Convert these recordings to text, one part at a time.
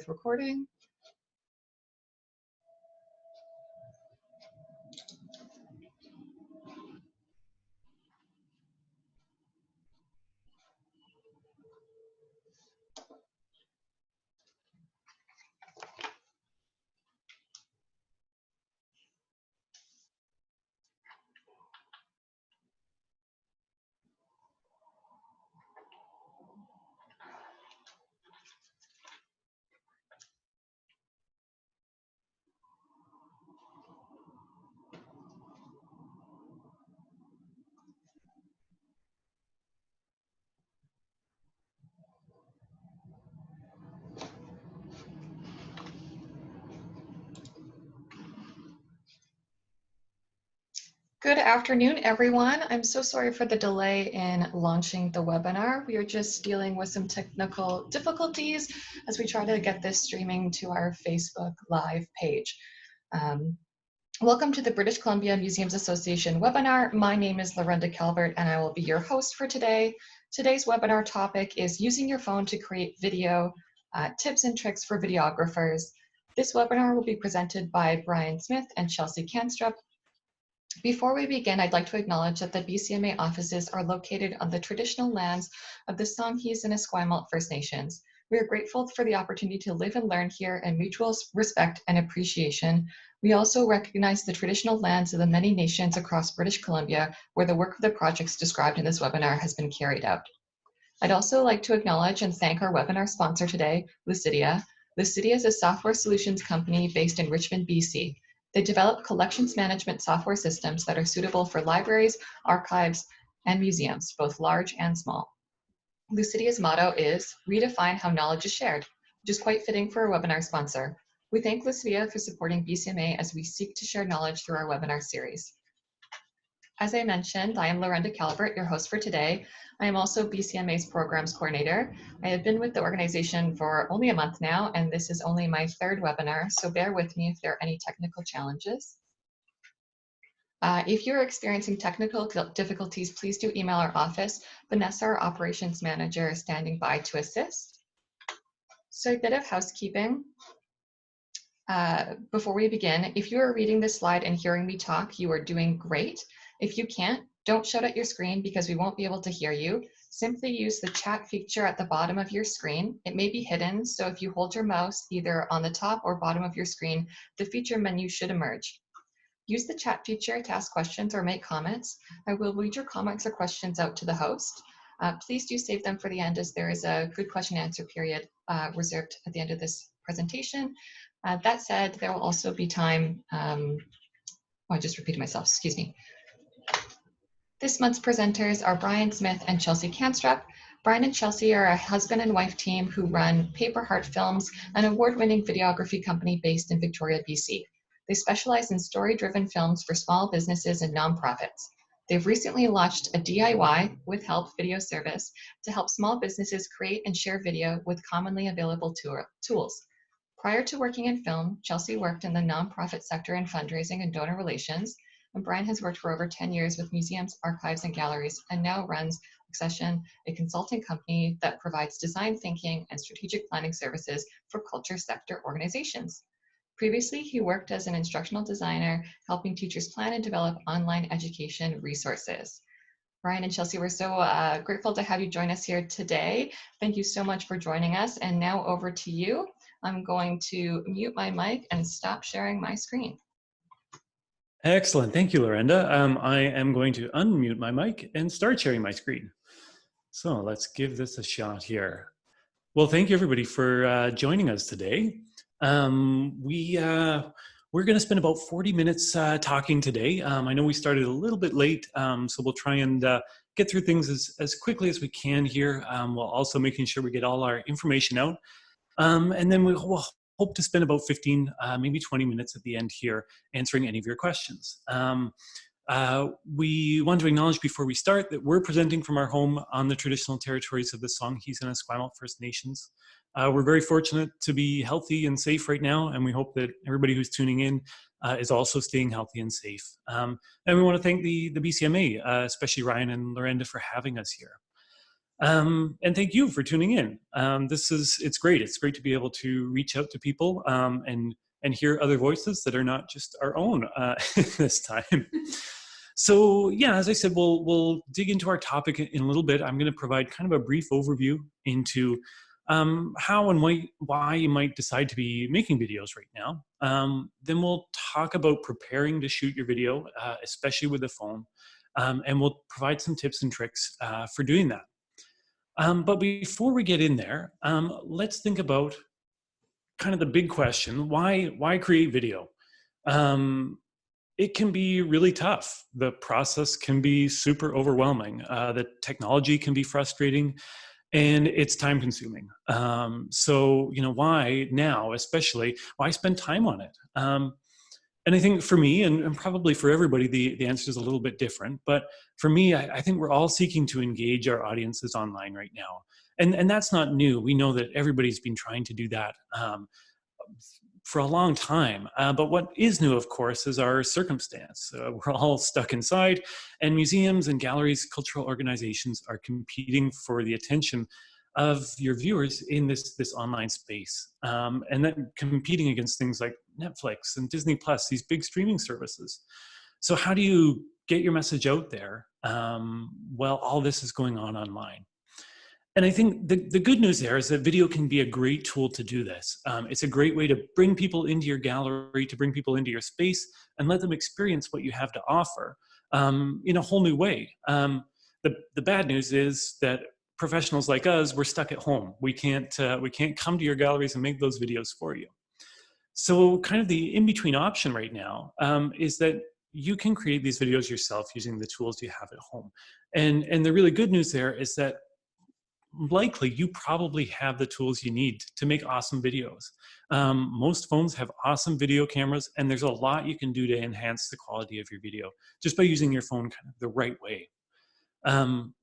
with recording. Good afternoon, everyone. I'm so sorry for the delay in launching the webinar. We are just dealing with some technical difficulties as we try to get this streaming to our Facebook Live page. Welcome to the British Columbia Museums Association webinar. My name is Lorenda Calvert and I will be your host for today. Today's webinar topic is using your phone to create video, tips and tricks for videographers. This webinar will be presented by Bryan Smith and Chelsea Canstrup. Before we begin, I'd like to acknowledge that the BCMA offices are located on the traditional lands of the Songhees and Esquimalt First Nations. We are grateful for the opportunity to live and learn here in mutual respect and appreciation. We also recognize the traditional lands of the many nations across British Columbia where the work of the projects described in this webinar has been carried out. I'd also like to acknowledge and thank our webinar sponsor today, Lucidia. Lucidia is a software solutions company based in Richmond, BC. They develop collections management software systems that are suitable for libraries, archives, and museums, both large and small. Lucidia's motto is, redefine how knowledge is shared, which is quite fitting for a webinar sponsor. We thank Lucidia for supporting BCMA as we seek to share knowledge through our webinar series. As I mentioned, I am Lorenda Calvert, your host for today. I am also BCMA's programs coordinator. I have been with the organization for only a month now, and this is only my third webinar, so bear with me if there are any technical challenges. If you're experiencing technical difficulties, please do email our office. Vanessa, our operations manager, is standing by to assist. So a bit of housekeeping. Before we begin, if you are reading this slide and hearing me talk, you are doing great. If you can't, don't shout at your screen because we won't be able to hear you. Simply use the chat feature at the bottom of your screen. It may be hidden, so if you hold your mouse either on the top or bottom of your screen, the feature menu should emerge. Use the chat feature to ask questions or make comments. I will read your comments or questions out to the host. Please do save them for the end as there is a good question and answer period reserved at the end of this presentation. That said, there will also be time, I just repeated myself, excuse me. This month's presenters are Bryan Smith and Chelsea Canstrup. Bryan and Chelsea are a husband and wife team who run Paper Heart Films, an award-winning videography company based in Victoria, BC. They specialize in story-driven films for small businesses and nonprofits. They've recently launched a DIY with help video service to help small businesses create and share video with commonly available tools. Prior to working in film, Chelsea worked in the nonprofit sector in fundraising and donor relations, and Bryan has worked for over 10 years with museums, archives, and galleries, and now runs Accession, a consulting company that provides design thinking and strategic planning services for culture sector organizations. Previously, he worked as an instructional designer, helping teachers plan and develop online education resources. Bryan and Chelsea, we're so grateful to have you join us here today. Thank you so much for joining us. And now over to you. I'm going to mute my mic and stop sharing my screen. Excellent. Thank you, Lorenda. I am going to unmute my mic and start sharing my screen. So let's give this a shot here. Well, thank you, everybody, for joining us today. We're going to spend about 40 minutes talking today. I know we started a little bit late, so we'll try and get through things as quickly as we can here, while also making sure we get all our information out. And then we'll hope to spend about 15, maybe 20 minutes at the end here answering any of your questions. We want to acknowledge before we start that we're presenting from our home on the traditional territories of the Songhees and Esquimalt First Nations. We're very fortunate to be healthy and safe right now, and we hope that everybody who's tuning in is also staying healthy and safe. And we want to thank the BCMA, especially Ryan and Lorenda, for having us here. And thank you for tuning in. It's great. It's great to be able to reach out to people and hear other voices that are not just our own this time. So yeah, as I said, we'll dig into our topic in a little bit. I'm going to provide kind of a brief overview into how and why you might decide to be making videos right now. Then we'll talk about preparing to shoot your video, especially with a phone, and we'll provide some tips and tricks for doing that. But before we get in there, let's think about kind of the big question: why create video? It can be really tough. The process can be super overwhelming. The technology can be frustrating, and it's time consuming. So, why now, especially, why spend time on it? And I think for me, and probably for everybody, the answer is a little bit different. But for me, I think we're all seeking to engage our audiences online right now. And that's not new. We know that everybody's been trying to do that for a long time. But what is new, of course, is our circumstance. We're all stuck inside, and museums and galleries, cultural organizations are competing for the attention of your viewers in this online space, and then competing against things like Netflix and Disney Plus, these big streaming services. So how do you get your message out there while all this is going on online? And I think the good news there is that video can be a great tool to do this. It's a great way to bring people into your gallery, to bring people into your space, and let them experience what you have to offer in a whole new way. The bad news is that professionals like us, we're stuck at home. We can't come to your galleries and make those videos for you. So kind of the in-between option right now is that you can create these videos yourself using the tools you have at home. And the really good news there is that likely you probably have the tools you need to make awesome videos. Most phones have awesome video cameras, and there's a lot you can do to enhance the quality of your video just by using your phone kind of the right way.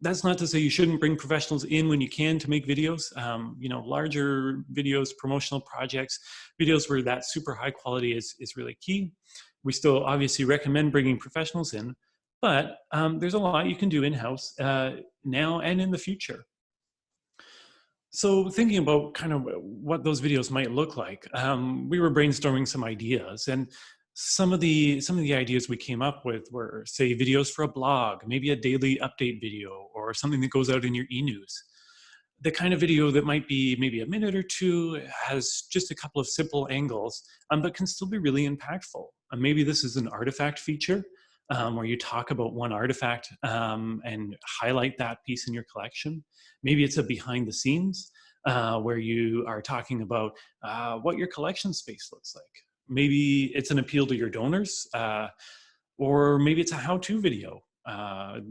That's not to say you shouldn't bring professionals in when you can to make videos. Larger videos, promotional projects, videos where that super high quality is really key. We still obviously recommend bringing professionals in, but there's a lot you can do in-house now and in the future. So thinking about kind of what those videos might look like, we were brainstorming some ideas, and some of the ideas we came up with were, say, videos for a blog, maybe a daily update video, or something that goes out in your e-news. The kind of video that might be maybe a minute or two, has just a couple of simple angles, but can still be really impactful. Maybe this is an artifact feature, where you talk about one artifact and highlight that piece in your collection. Maybe it's a behind the scenes where you are talking about what your collection space looks like. Maybe it's an appeal to your donors, or maybe it's a how-to video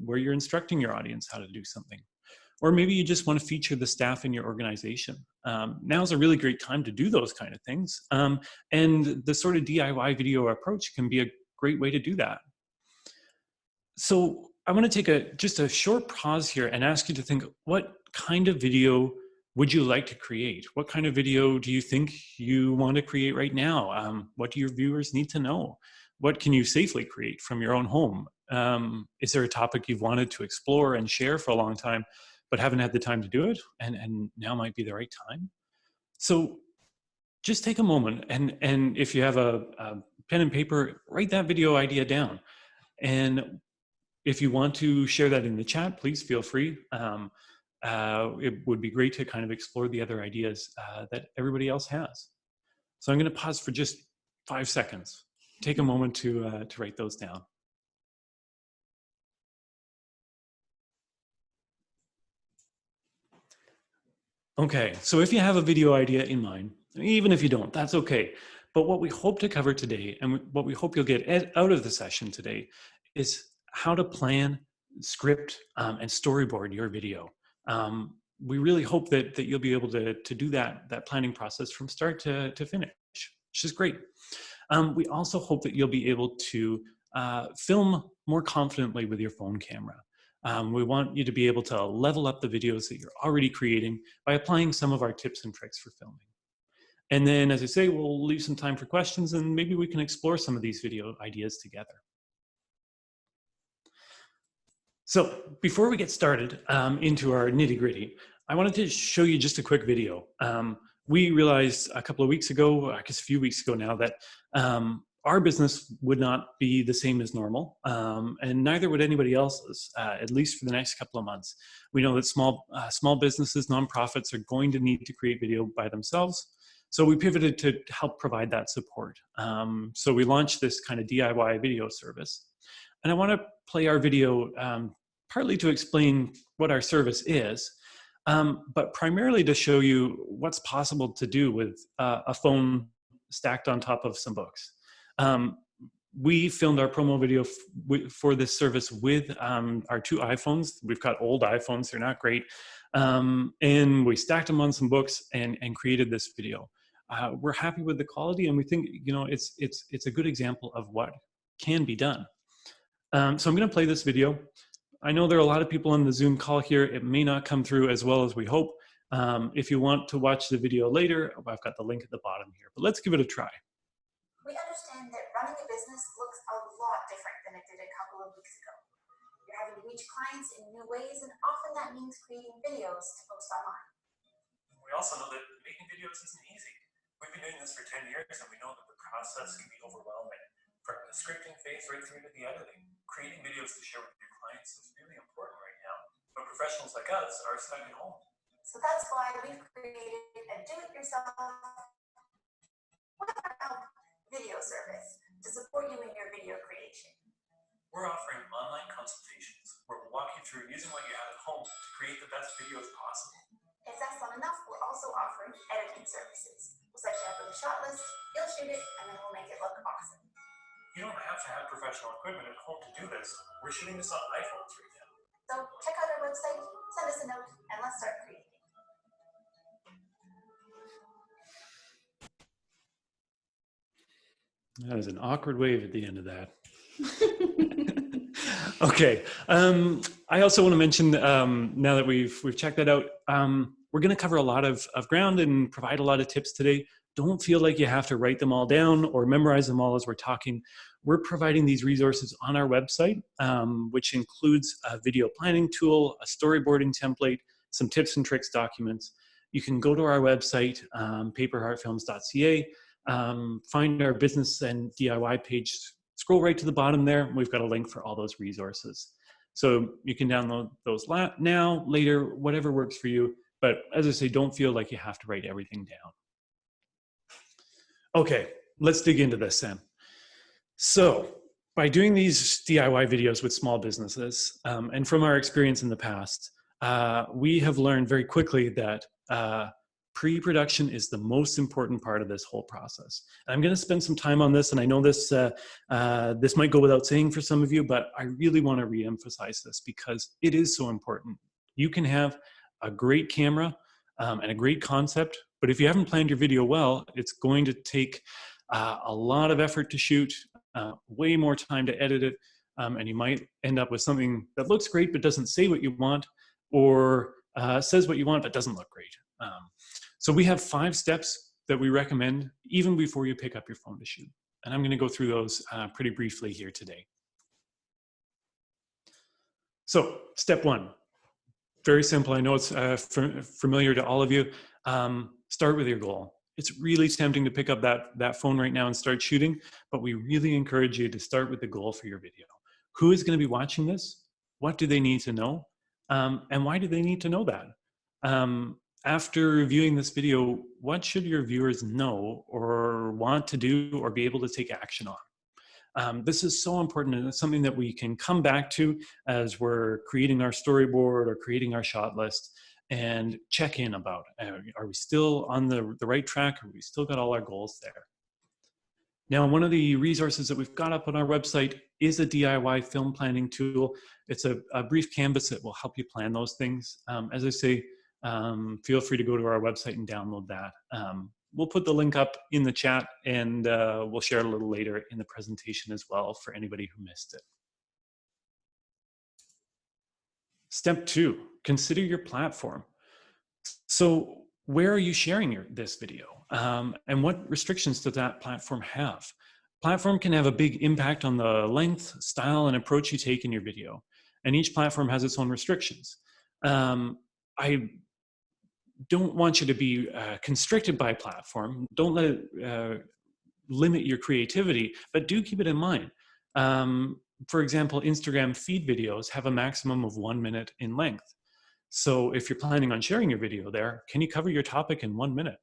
where you're instructing your audience how to do something. Or maybe you just want to feature the staff in your organization. Now's a really great time to do those kind of things. And the sort of DIY video approach can be a great way to do that. So I want to take just a short pause here and ask you to think, what kind of video would you like to create? What kind of video do you think you want to create right now? What do your viewers need to know? What can you safely create from your own home? Is there a topic you've wanted to explore and share for a long time, but haven't had the time to do it, and now might be the right time? So just take a moment, and if you have a pen and paper, write that video idea down. And if you want to share that in the chat, please feel free. It would be great to kind of explore the other ideas that everybody else has. So I'm going to pause for just 5 seconds. Take a moment to write those down. Okay, so if you have a video idea in mind, even if you don't, that's okay. But what we hope to cover today, and what we hope you'll get out of the session today, is how to plan, script, and storyboard your video. We really hope that you'll be able to do that planning process from start to finish, which is great. We also hope that you'll be able to film more confidently with your phone camera. We want you to be able to level up the videos that you're already creating by applying some of our tips and tricks for filming. And then, as I say, we'll leave some time for questions, and maybe we can explore some of these video ideas together. So before we get started into our nitty gritty, I wanted to show you just a quick video. We realized a couple of weeks ago, I guess a few weeks ago now, that our business would not be the same as normal, and neither would anybody else's, at least for the next couple of months. We know that small businesses, nonprofits are going to need to create video by themselves. So we pivoted to help provide that support. So we launched this kind of DIY video service. And I want to play our video partly to explain what our service is, but primarily to show you what's possible to do with a phone stacked on top of some books. We filmed our promo video for this service with our 2 iPhones. We've got old iPhones, they're not great. And we stacked them on some books and created this video. We're happy with the quality, and we think, you know, it's a good example of what can be done. So I'm going to play this video. I know there are a lot of people on the Zoom call here. It may not come through as well as we hope. If you want to watch the video later, I've got the link at the bottom here, but let's give it a try. We understand that running a business looks a lot different than it did a couple of weeks ago. You're having to reach clients in new ways, and often that means creating videos to post online. We also know that making videos isn't easy. We've been doing this for 10 years, and we know that the process can be overwhelming. From the scripting phase right through to the editing, creating videos to share with your clients is really important right now. But professionals like us are stuck at home. So that's why we've created a do-it-yourself video service to support you in your video creation. We're offering online consultations where we'll walk you through using what you have at home to create the best videos possible. If that's not enough, we're also offering editing services. We'll set you up with a shot list, you'll shoot it, and then we'll make it look awesome. You don't have to have professional equipment at home to do this. We're shooting this on iPhones right now. So check out our website, send us a note, and let's start creating. That was an awkward wave at the end of that. Okay. I also want to mention, now that we've checked that out, we're going to cover a lot of ground and provide a lot of tips today. Don't feel like you have to write them all down or memorize them all as we're talking. We're providing these resources on our website, which includes a video planning tool, a storyboarding template, some tips and tricks documents. You can go to our website, paperheartfilms.ca, find our business and DIY page, scroll right to the bottom there. We've got a link for all those resources. So you can download those now, later, whatever works for you. But as I say, don't feel like you have to write everything down. Okay, let's dig into this then. So by doing these DIY videos with small businesses, and from our experience in the past, we have learned very quickly that pre-production is the most important part of this whole process. And I'm going to spend some time on this, and I know this this might go without saying for some of you, but I really want to re-emphasize this because it is so important. You can have a great camera and a great concept, but if you haven't planned your video well, it's going to take a lot of effort to shoot, way more time to edit it, and you might end up with something that looks great but doesn't say what you want, or says what you want but doesn't look great. So we have 5 steps that we recommend even before you pick up your phone to shoot. And I'm going to go through those pretty briefly here today. So step 1, very simple. I know it's familiar to all of you. Start with your goal. It's really tempting to pick up that phone right now and start shooting, but we really encourage you to start with the goal for your video. Who is going to be watching this? What do they need to know? And why do they need to know that? After reviewing this video, what should your viewers know or want to do or be able to take action on? This is so important, and it's something that we can come back to as we're creating our storyboard or creating our shot list and check in about, are we still on the right track? Are we still got all our goals there? Now, one of the resources that we've got up on our website is a DIY film planning tool. It's a brief canvas that will help you plan those things. As I say, feel free to go to our website and download that. We'll put the link up in the chat, and we'll share it a little later in the presentation as well for anybody who missed it. Step 2, consider your platform. So where are you sharing this video? And what restrictions does that platform have? Platform can have a big impact on the length, style, and approach you take in your video. and each platform has its own restrictions. I don't want you to be constricted by a platform. Don't let it limit your creativity, but do keep it in mind. For example, Instagram feed videos have a maximum of 1 minute in length. So if you're planning on sharing your video there, can you cover your topic in 1 minute?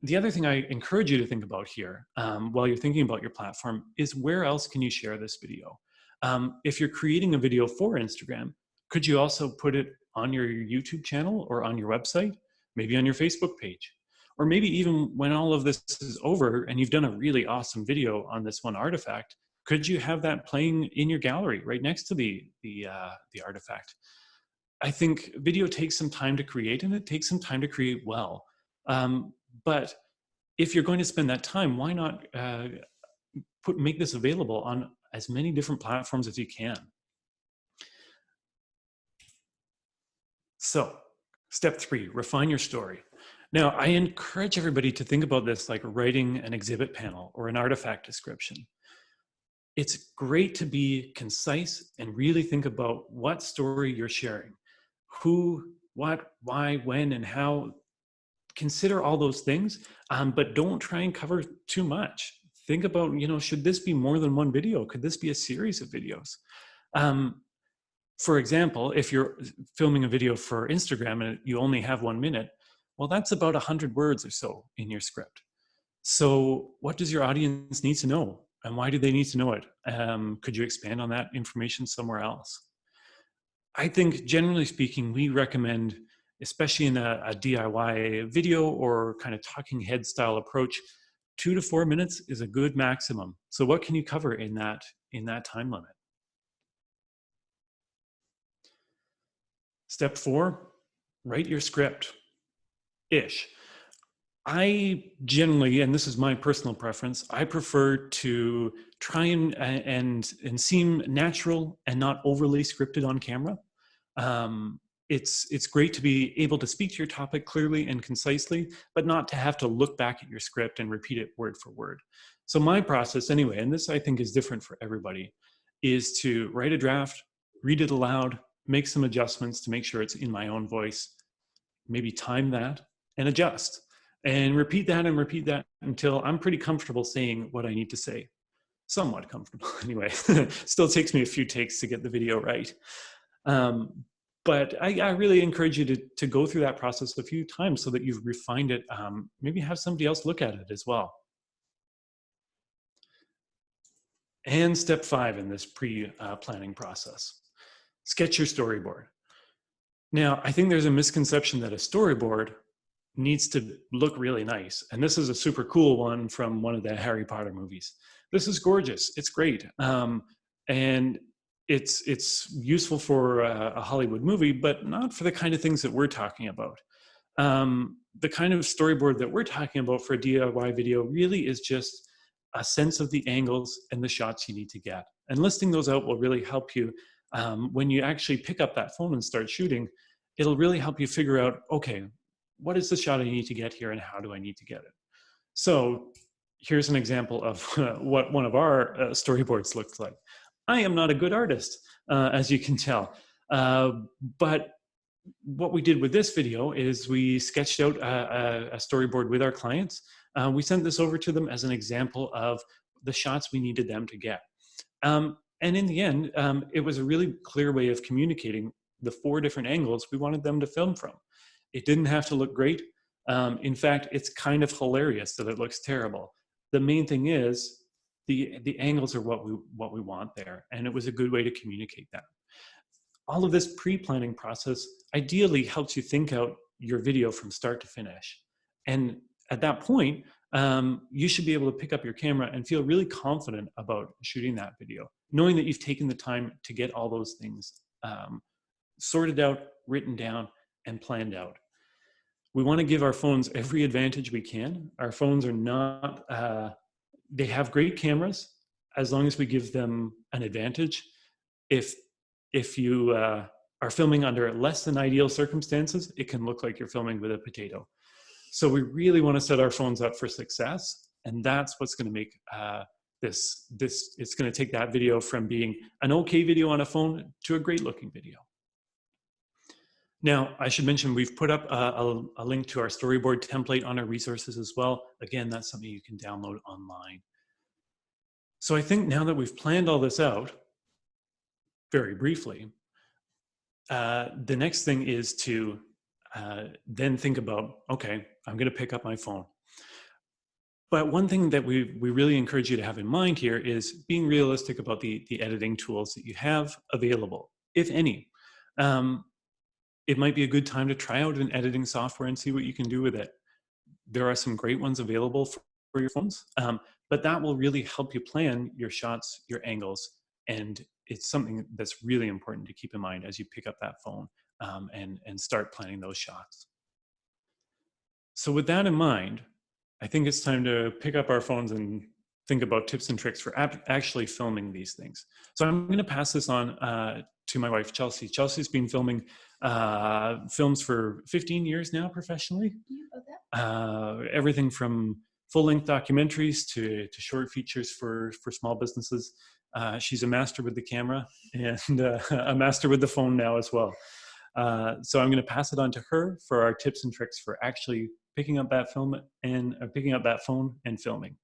The other thing I encourage you to think about here while you're thinking about your platform is where else can you share this video? If you're creating a video for Instagram, could you also put it on your YouTube channel or on your website, maybe on your Facebook page? Or maybe even when all of this is over and you've done a really awesome video on this one artifact, could you have that playing in your gallery right next to the artifact? I think video takes some time to create, and it takes some time to create well. But if you're going to spend that time, why not make this available on as many different platforms as you can? So, step 3, refine your story. Now, I encourage everybody to think about this like writing an exhibit panel or an artifact description. It's great to be concise and really think about what story you're sharing. Who, what, why, when, and how. Consider all those things, but don't try and cover too much. Think about, should this be more than one video? Could this be a series of videos? For example, if you're filming a video for Instagram and you only have 1 minute, well, that's about 100 words or so in your script. So what does your audience need to know? And why do they need to know it? Could you expand on that information somewhere else? I think generally speaking, we recommend, especially in a DIY video or kind of talking head style approach, 2 to 4 minutes is a good maximum. So what can you cover in that time limit? Step 4, write your script-ish. I generally, and this is my personal preference, I prefer to try and seem natural and not overly scripted on camera. It's great to be able to speak to your topic clearly and concisely, but not to have to look back at your script and repeat it word for word. So my process anyway, and this I think is different for everybody, is to write a draft, read it aloud, make some adjustments to make sure it's in my own voice, maybe time that and adjust, and repeat that until I'm pretty comfortable saying what I need to say. Somewhat comfortable anyway. Still takes me a few takes to get the video right. But I really encourage you to go through that process a few times so that you've refined it. Maybe have somebody else look at it as well. And step 5 in this pre-planning process, sketch your storyboard. Now, I think there's a misconception that a storyboard needs to look really nice. And this is a super cool one from one of the Harry Potter movies. This is gorgeous, it's great. And it's useful for a Hollywood movie, but not for the kind of things that we're talking about. The kind of storyboard that we're talking about for a DIY video really is just a sense of the angles and the shots you need to get. And listing those out will really help you when you actually pick up that phone and start shooting. It'll really help you figure out, okay, what is the shot I need to get here and how do I need to get it? So here's an example of what one of our storyboards looks like. I am not a good artist, as you can tell. But what we did with this video is we sketched out a storyboard with our clients. We sent this over to them as an example of the shots we needed them to get. And in the end, it was a really clear way of communicating the 4 different angles we wanted them to film from. It didn't have to look great. In fact, it's kind of hilarious that it looks terrible. The main thing is the angles are what we want there, and it was a good way to communicate that. All of this pre-planning process ideally helps you think out your video from start to finish. And at that point, you should be able to pick up your camera and feel really confident about shooting that video, knowing that you've taken the time to get all those things sorted out, written down, and planned out. We want to give our phones every advantage we can. Our phones are not, they have great cameras as long as we give them an advantage. If you are filming under less than ideal circumstances, it can look like you're filming with a potato. So we really want to set our phones up for success, and that's what's going to make it's going to take that video from being an okay video on a phone to a great looking video. Now, I should mention we've put up a link to our storyboard template on our resources as well. Again, that's something you can download online. So I think now that we've planned all this out, very briefly, the next thing is to then think about, okay, I'm going to pick up my phone. But one thing that we really encourage you to have in mind here is being realistic about the editing tools that you have available, if any. It might be a good time to try out an editing software and see what you can do with it. There are some great ones available for your phones, but that will really help you plan your shots, your angles, and it's something that's really important to keep in mind as you pick up that phone and start planning those shots. So with that in mind, I think it's time to pick up our phones and think about tips and tricks for actually filming these things. So I'm going to pass this on to my wife, Chelsea. Chelsea's been filming films for 15 years now professionally. Everything from full-length documentaries to short features for small businesses. She's a master with the camera and a master with the phone now as well. So I'm going to pass it on to her for our tips and tricks for actually picking up that phone and filming.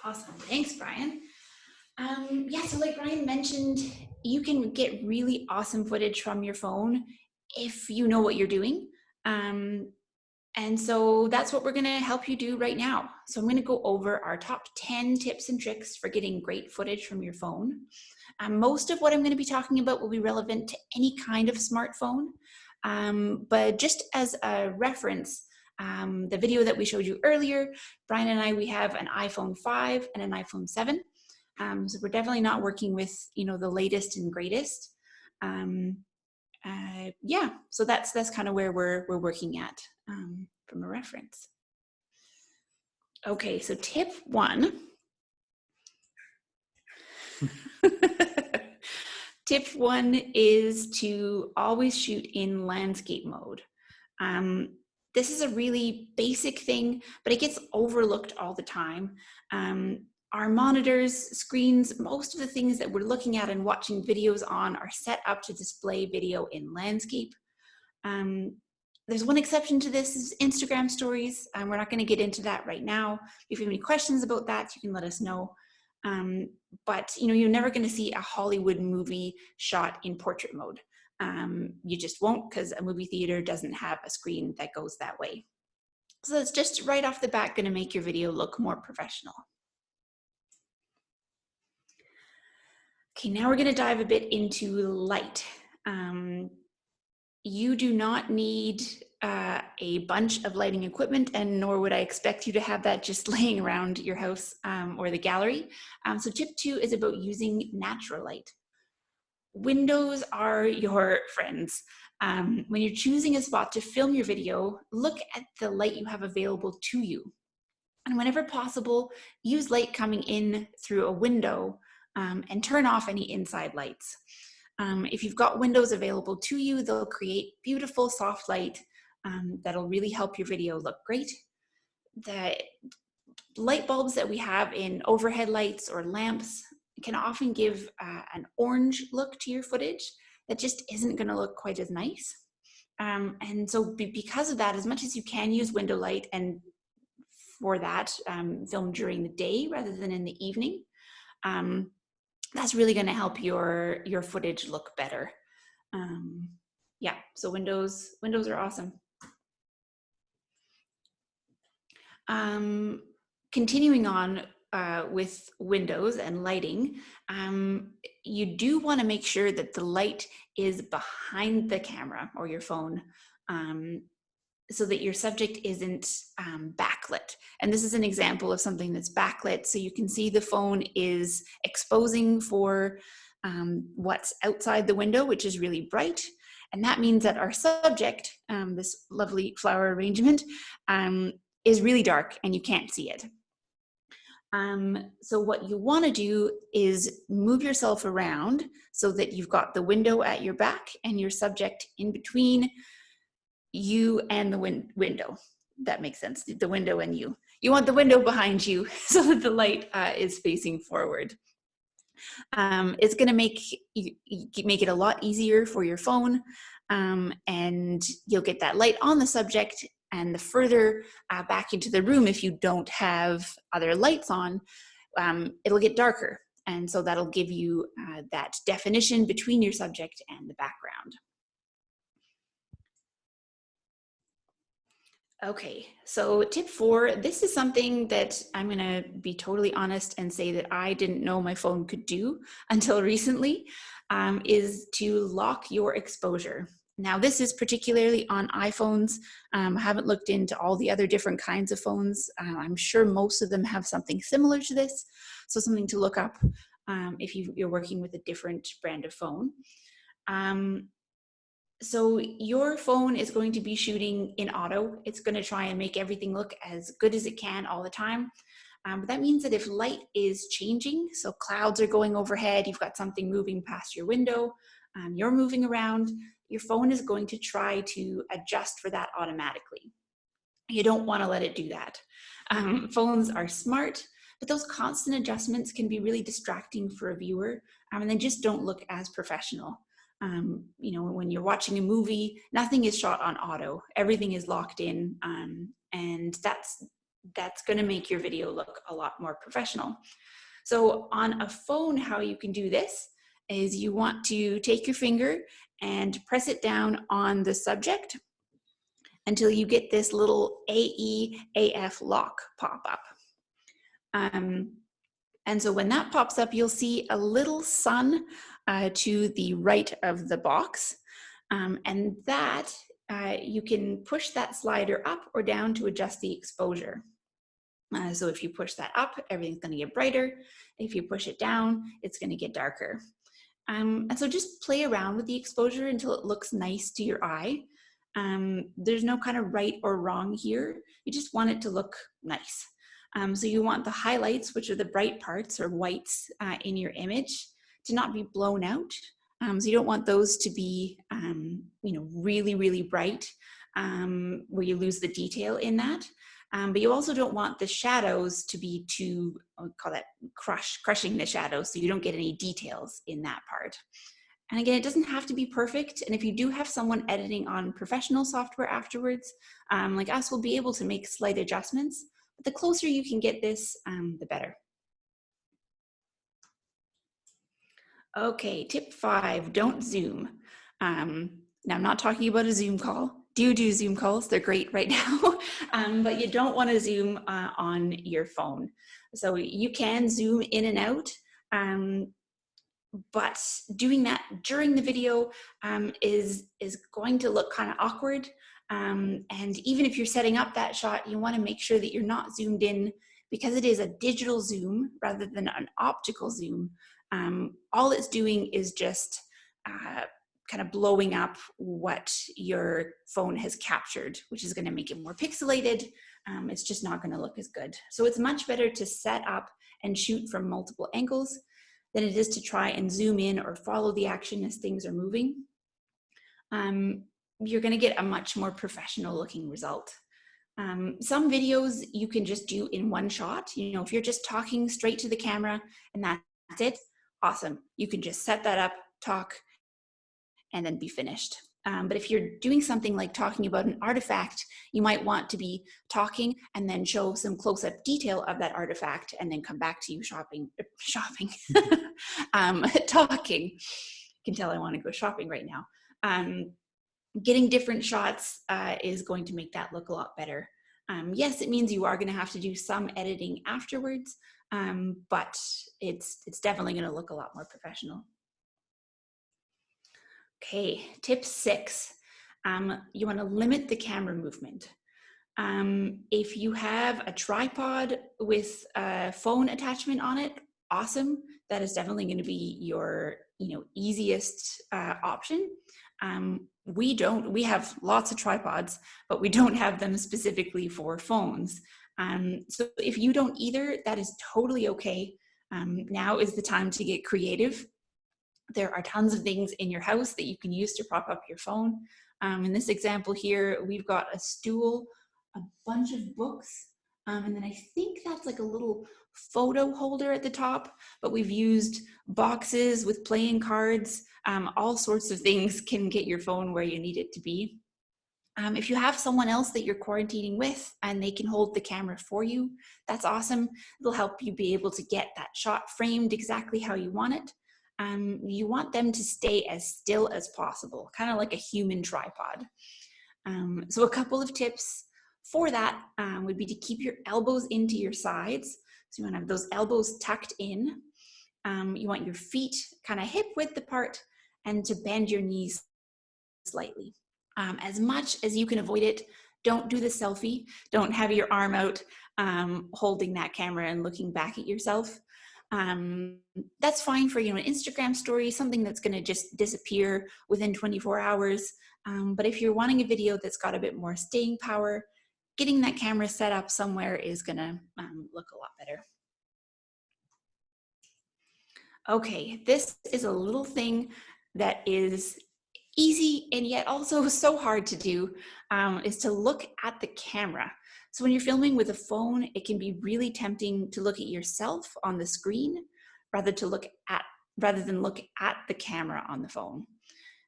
Awesome. Thanks, Bryan. Yeah, so like Bryan mentioned, you can get really awesome footage from your phone if you know what you're doing. And so that's what we're going to help you do right now. So I'm going to go over our top 10 tips and tricks for getting great footage from your phone. Most of what I'm going to be talking about will be relevant to any kind of smartphone. But just as a reference, the video that we showed you earlier, Bryan and I, we have an iPhone 5 and an iPhone 7. So we're definitely not working with, the latest and greatest. Yeah, so that's kind of where we're working at from a reference. Okay, so tip 1. Tip 1 is to always shoot in landscape mode. This is a really basic thing, but it gets overlooked all the time. Our monitors, screens, most of the things that we're looking at and watching videos on are set up to display video in landscape. There's one exception to this, is Instagram stories. We're not going to get into that right now. If you have any questions about that, you can let us know. But you're never going to see a Hollywood movie shot in portrait mode. You just won't, because a movie theater doesn't have a screen that goes that way. So that's just right off the bat going to make your video look more professional. Okay, now we're going to dive a bit into light. You do not need a bunch of lighting equipment, and nor would I expect you to have that just laying around your house or the gallery. So tip 2 is about using natural light. Windows are your friends. When you're choosing a spot to film your video, look at the light you have available to you. And whenever possible, use light coming in through a window and turn off any inside lights. If you've got windows available to you, they'll create beautiful soft light that'll really help your video look great. The light bulbs that we have in overhead lights or lamps can often give an orange look to your footage that just isn't going to look quite as nice. And so because of that, as much as you can use window light, and for that, film during the day rather than in the evening, that's really going to help your footage look better. Yeah, so windows are awesome. Continuing on with windows and lighting, you do want to make sure that the light is behind the camera or your phone, so that your subject isn't backlit. And this is an example of something that's backlit. So you can see the phone is exposing for what's outside the window, which is really bright. And that means that our subject, this lovely flower arrangement, is really dark and you can't see it. So what you want to do is move yourself around so that you've got the window at your back and your subject in between you and the window. that makes sense. The window and you. You want the window behind you so that the light is facing forward. It's going to make it a lot easier for your phone, and you'll get that light on the subject. And the further back into the room, if you don't have other lights on, it'll get darker. And so that'll give you that definition between your subject and the background. Okay, so tip 4, this is something that I'm gonna be totally honest and say that I didn't know my phone could do until recently, is to lock your exposure. Now this is particularly on iPhones. I haven't looked into all the other different kinds of phones. I'm sure most of them have something similar to this, so something to look up if you're working with a different brand of phone. So your phone is going to be shooting in auto. It's going to try and make everything look as good as it can all the time. But that means that if light is changing, so clouds are going overhead, you've got something moving past your window, you're moving around, your phone is going to try to adjust for that automatically. You don't want to let it do that. Phones are smart, but those constant adjustments can be really distracting for a viewer, and they just don't look as professional. You know, when you're watching a movie, nothing is shot on auto. Everything is locked in, and that's going to make your video look a lot more professional. So on a phone, how you can do this is you want to take your finger and press it down on the subject until you get this little AEAF lock pop up. And so when that pops up, you'll see a little sun to the right of the box. And that, you can push that slider up or down to adjust the exposure. So if you push that up, everything's going to get brighter. If you push it down, it's going to get darker. And so just play around with the exposure until it looks nice to your eye. There's no kind of right or wrong here. You just want it to look nice. So you want the highlights, which are the bright parts or whites in your image, to not be blown out. So you don't want those to be, you know, really, really bright, where you lose the detail in that. But you also don't want the shadows to be too, I would call that crushing the shadows, so you don't get any details in that part. And again, it doesn't have to be perfect. And if you do have someone editing on professional software afterwards, like us, we'll be able to make slight adjustments. But the closer you can get this, the better. Okay, tip 5, don't zoom. Now I'm not talking about a Zoom call. Do Zoom calls, they're great right now. But you don't want to zoom on your phone. So you can zoom in and out, but doing that during the video is going to look kind of awkward. And even if you're setting up that shot, you want to make sure that you're not zoomed in, because it is a digital zoom rather than an optical zoom. All it's doing is just kind of blowing up what your phone has captured, which is going to make it more pixelated. It's just not going to look as good. So it's much better to set up and shoot from multiple angles than it is to try and zoom in or follow the action as things are moving. You're going to get a much more professional looking result. Some videos you can just do in one shot. You know, if you're just talking straight to the camera and that's it, awesome. You can just set that up, talk, and then be finished. But if you're doing something like talking about an artifact, you might want to be talking and then show some close-up detail of that artifact and then come back to you talking. You can tell I want to go shopping right now. Getting different shots is going to make that look a lot better. Yes, it means you are going to have to do some editing afterwards, but it's definitely going to look a lot more professional. Okay, tip 6, you want to limit the camera movement. If you have a tripod with a phone attachment on it, awesome. That is definitely going to be your, easiest option. We have lots of tripods, but we don't have them specifically for phones. So if you don't either, that is totally okay. Now is the time to get creative. There are tons of things in your house that you can use to prop up your phone. In this example here, we've got a stool a bunch of books. And then I think that's like a little photo holder at the top, but we've used boxes with playing cards. All sorts of things can get your phone where you need it to be. If you have someone else that you're quarantining with and they can hold the camera for you, that's awesome. It'll help you be able to get that shot framed exactly how you want it. You want them to stay as still as possible, kind of like a human tripod. So a couple of tips for that would be to keep your elbows into your sides. So you want to have those elbows tucked in. You want your feet kind of hip width apart and to bend your knees slightly. As much as you can avoid it, don't do the selfie. Don't have your arm out holding that camera and looking back at yourself. That's fine for, an Instagram story, something that's going to just disappear within 24 hours. But if you're wanting a video that's got a bit more staying power, getting that camera set up somewhere is going to look a lot better. Okay, this is a little thing that is easy and yet also so hard to do, is to look at the camera. So when you're filming with a phone, it can be really tempting to look at yourself on the screen rather than look at the camera on the phone.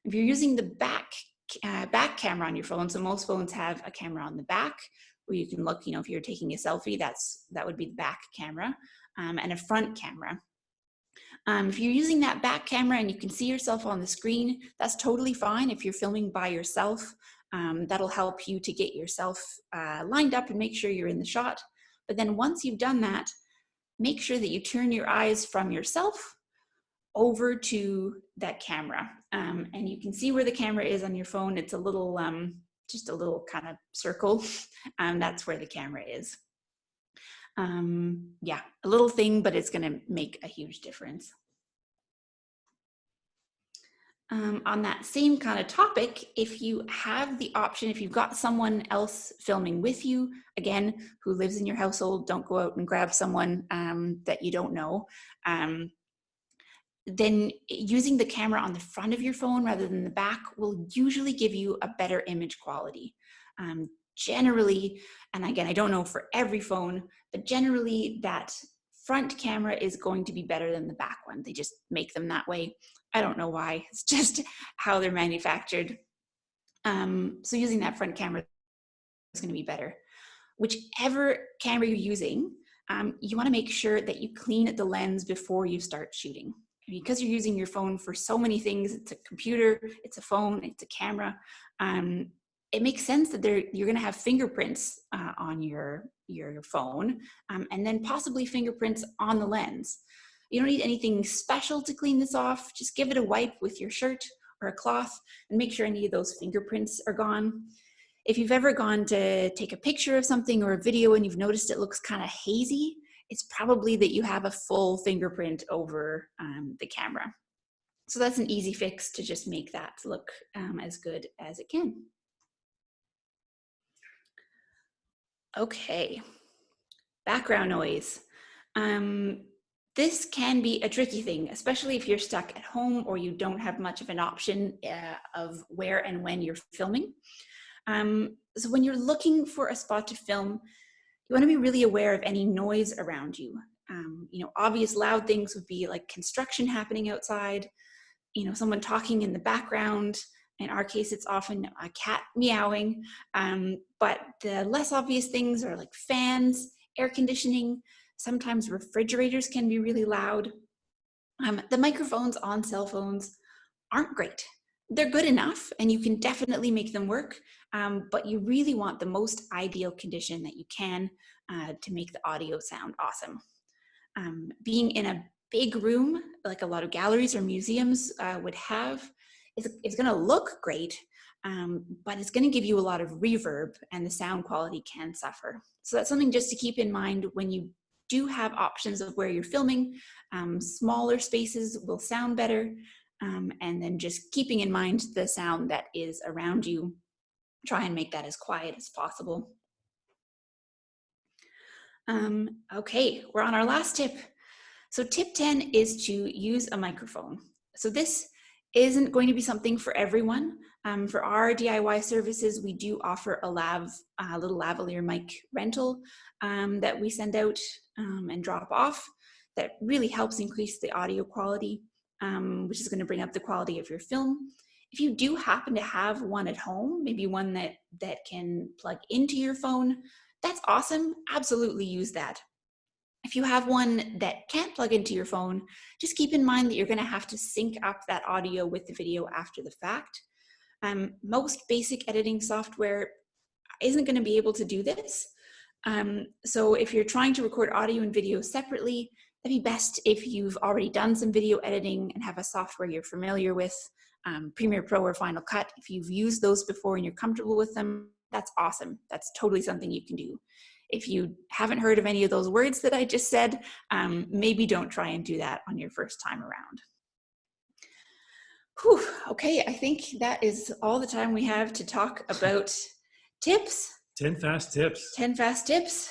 If you're using the back camera on your phone, so most phones have a camera on the back where you can look, if you're taking a selfie, that would be the back camera, and a front camera. If you're using that back camera and you can see yourself on the screen, that's totally fine. If you're filming by yourself, that'll help you to get yourself lined up and make sure you're in the shot. But then once you've done that, make sure that you turn your eyes from yourself over to that camera. And you can see where the camera is on your phone. It's a little, just a little kind of circle. That's where the camera is. Yeah, a little thing, but it's going to make a huge difference. On that same kind of topic, if you have the option, if you've got someone else filming with you, again, who lives in your household, don't go out and grab someone that you don't know. Then using the camera on the front of your phone rather than the back will usually give you a better image quality. Generally, and again, I don't know for every phone, but generally that front camera is going to be better than the back one. They just make them that way. I don't know why. It's just how they're manufactured. So using that front camera is going to be better. Whichever camera you're using, you want to make sure that you clean the lens before you start shooting. Because you're using your phone for so many things, it's a computer, it's a phone, it's a camera, it makes sense that you're going to have fingerprints on your phone, and then possibly fingerprints on the lens. You don't need anything special to clean this off. Just give it a wipe with your shirt or a cloth and make sure any of those fingerprints are gone. If you've ever gone to take a picture of something or a video and you've noticed it looks kind of hazy, it's probably that you have a full fingerprint over the camera. So that's an easy fix to just make that look as good as it can. Okay, background noise. This can be a tricky thing, especially if you're stuck at home or you don't have much of an option of where and when you're filming. So when you're looking for a spot to film, you want to be really aware of any noise around you. Obvious loud things would be like construction happening outside, someone talking in the background. In our case, it's often a cat meowing, but the less obvious things are like fans, air conditioning. Sometimes refrigerators can be really loud. The microphones on cell phones aren't great. They're good enough and you can definitely make them work, but you really want the most ideal condition that you can to make the audio sound awesome. Being in a big room, like a lot of galleries or museums would have, it's going to look great, but it's going to give you a lot of reverb and the sound quality can suffer. So that's something just to keep in mind when you do have options of where you're filming. Smaller spaces will sound better, and then just keeping in mind the sound that is around you. Try and make that as quiet as possible. Okay, we're on our last tip. So tip 10 is to use a microphone. So this isn't going to be something for everyone. For our DIY services, we do offer a little lavalier mic rental that we send out and drop off that really helps increase the audio quality, which is going to bring up the quality of your film. If you do happen to have one at home, maybe one that can plug into your phone, that's awesome. Absolutely use that. If you have one that can't plug into your phone, just keep in mind that you're going to have to sync up that audio with the video after the fact. Most basic editing software isn't going to be able to do this. So if you're trying to record audio and video separately, that'd be best if you've already done some video editing and have a software you're familiar with, Premiere Pro or Final Cut. If you've used those before and you're comfortable with them, that's awesome. That's totally something you can do. If you haven't heard of any of those words that I just said, maybe don't try and do that on your first time around. Whew, okay, I think that is all the time we have to talk about tips. 10 fast tips. 10 fast tips.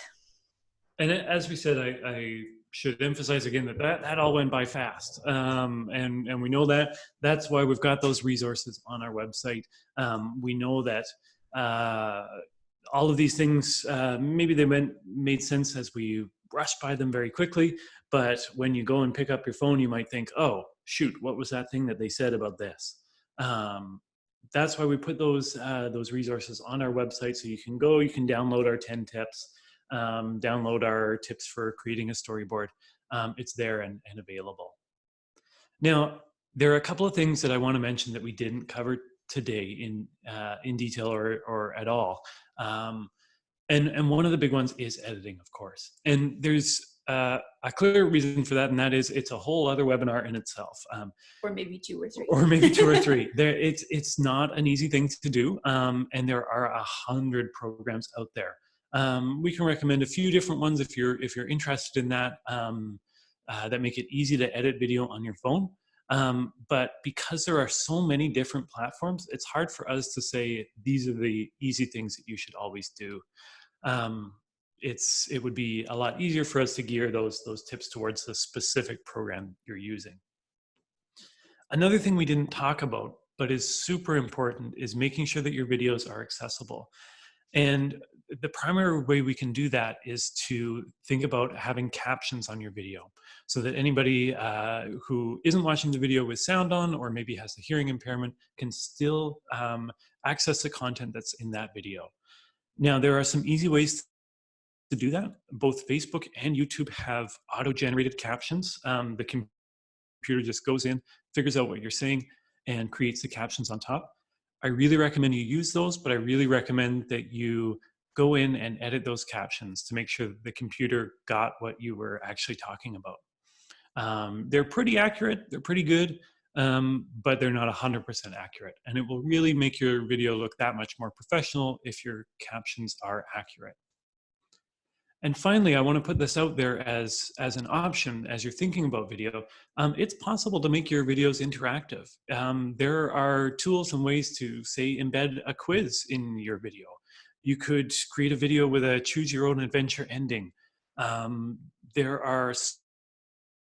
And as we said, I should emphasize again that all went by fast. And we know that. That's why we've got those resources on our website. We know that all of these things, maybe they made sense as we rushed by them very quickly, but when you go and pick up your phone, you might think, oh, shoot, what was that thing that they said about this? That's why we put those resources on our website, so you can download our 10 tips, download our tips for creating a storyboard. It's there and available. Now, there are a couple of things that I want to mention that we didn't cover today in detail or at all. And one of the big ones is editing, of course. And there's a clear reason for that, and that is it's a whole other webinar in itself. Or maybe 2 or 3. Or maybe 2 or 3. It's not an easy thing to do, and there are 100 programs out there. We can recommend a few different ones if you're interested in that, that make it easy to edit video on your phone. But because there are so many different platforms, it's hard for us to say these are the easy things that you should always do. It would be a lot easier for us to gear those tips towards the specific program you're using. Another thing we didn't talk about, but is super important, is making sure that your videos are accessible. And the primary way we can do that is to think about having captions on your video, so that anybody who isn't watching the video with sound on, or maybe has a hearing impairment, can still access the content that's in that video. Now, there are some easy ways to do that. Both Facebook and YouTube have auto-generated captions. The computer just goes in, figures out what you're saying, and creates the captions on top. I really recommend you use those, but I really recommend that you go in and edit those captions to make sure that the computer got what you were actually talking about. They're pretty accurate, they're pretty good, but they're not 100% accurate. And it will really make your video look that much more professional if your captions are accurate. And finally, I want to put this out there as an option as you're thinking about video. It's possible to make your videos interactive. There are tools and ways to, say, embed a quiz in your video. You could create a video with a choose your own adventure ending. There are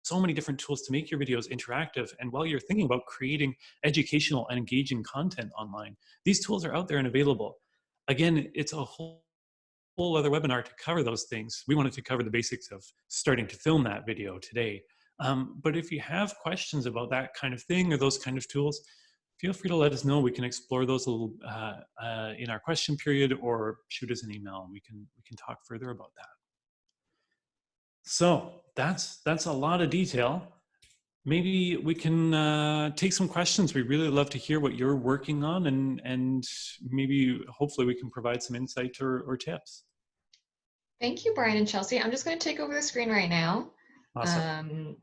so many different tools to make your videos interactive. And while you're thinking about creating educational and engaging content online, these tools are out there and available. Again, it's a whole other webinar to cover those things. We wanted to cover the basics of starting to film that video today. But if you have questions about that kind of thing or those kind of tools, feel free to let us know. We can explore those a little in our question period, or shoot us an email and we can talk further about that. So that's a lot of detail. Maybe we can take some questions. We'd really love to hear what you're working on, and maybe hopefully we can provide some insight or tips. Thank you, Bryan and Chelsea. I'm just going to take over the screen right now. Awesome.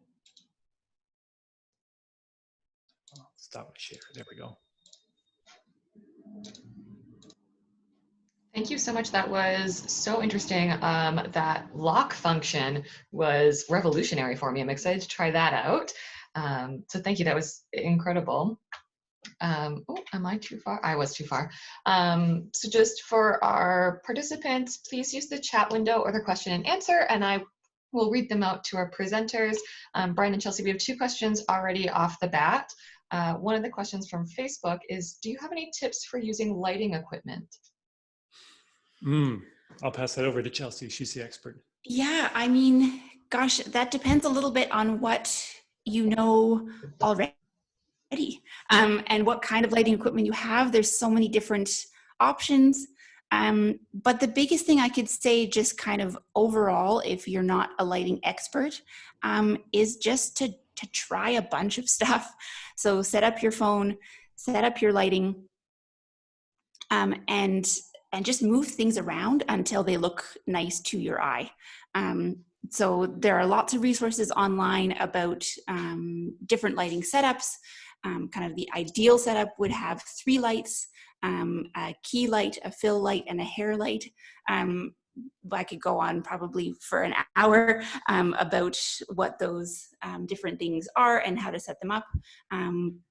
Stop my share. There we go. Thank you so much. That was so interesting. That lock function was revolutionary for me. I'm excited to try that out. So thank you. That was incredible. Oh, am I too far? I was too far. So just for our participants, please use the chat window or the question and answer, and I will read them out to our presenters. Bryan and Chelsea, we have 2 questions already off the bat. One of the questions from Facebook is, do you have any tips for using lighting equipment? I'll pass that over to Chelsea. She's the expert. Yeah, I mean, gosh, that depends a little bit on what you know already. And what kind of lighting equipment you have. There's so many different options. But the biggest thing I could say, just kind of overall, if you're not a lighting expert, is just to try a bunch of stuff. So set up your phone, set up your lighting, and just move things around until they look nice to your eye. So there are lots of resources online about different lighting setups. Kind of the ideal setup would have 3 lights, a key light, a fill light, and a hair light. I could go on probably for an hour about what those different things are and how to set them up.